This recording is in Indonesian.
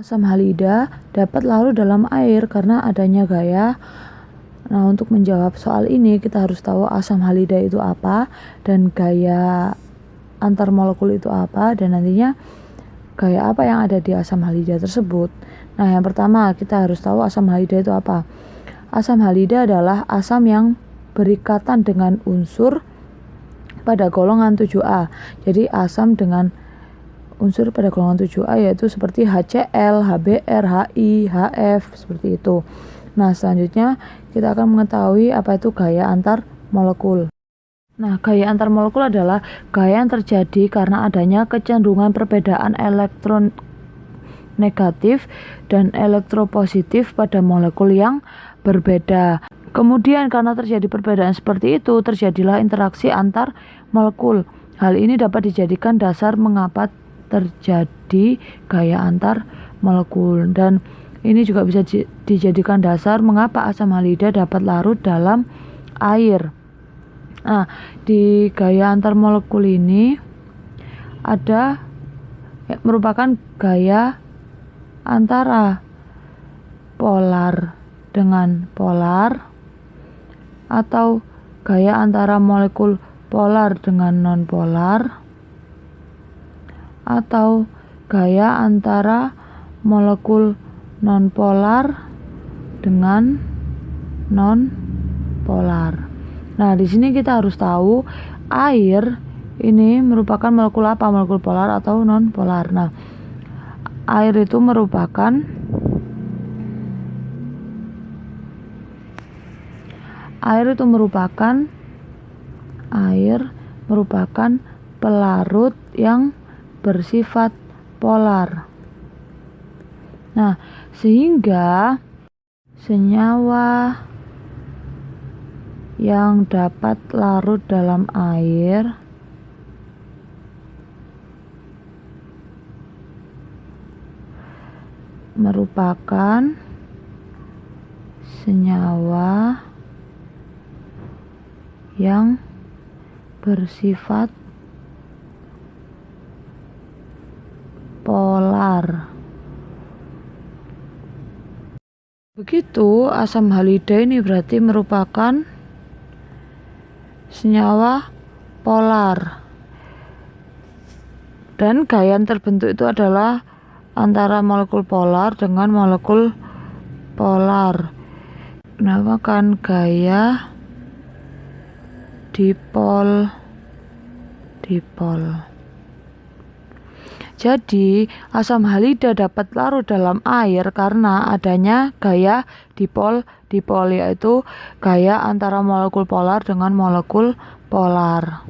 Asam halida dapat larut dalam air karena adanya gaya. Nah, untuk menjawab soal ini kita harus tahu asam halida itu apa dan gaya antar molekul itu apa, dan nantinya gaya apa yang ada di asam halida tersebut. Nah, yang pertama kita harus tahu asam halida itu apa. Asam halida adalah asam yang berikatan dengan unsur pada golongan 7A. Jadi asam dengan unsur pada golongan 7A yaitu seperti HCl, HBr, HI, HF, seperti itu. Nah, selanjutnya kita akan mengetahui apa itu gaya antar molekul. Nah, gaya antar molekul adalah gaya yang terjadi karena adanya kecenderungan perbedaan elektron negatif dan elektropositif pada molekul yang berbeda. Kemudian karena terjadi perbedaan seperti itu, terjadilah interaksi antar molekul. Hal ini dapat dijadikan dasar mengapa terjadi gaya antar molekul, dan ini juga bisa dijadikan dasar mengapa asam halida dapat larut dalam air. Nah, di gaya antar molekul ini ada merupakan gaya antara polar dengan polar, atau gaya antara molekul polar dengan nonpolar, atau gaya antara molekul nonpolar dengan nonpolar. Nah, di sini kita harus tahu air ini merupakan molekul apa, molekul polar atau nonpolar. Nah, air itu merupakan pelarut yang bersifat polar. Nah, sehingga senyawa yang dapat larut dalam air merupakan senyawa yang bersifat polar. Begitu, asam halida ini berarti merupakan senyawa polar. Dan gaya yang terbentuk itu adalah antara molekul polar dengan molekul polar. Dinamakan gaya dipol-dipol. Jadi, asam halida dapat larut dalam air karena adanya gaya dipol-dipol, yaitu gaya antara molekul polar dengan molekul polar.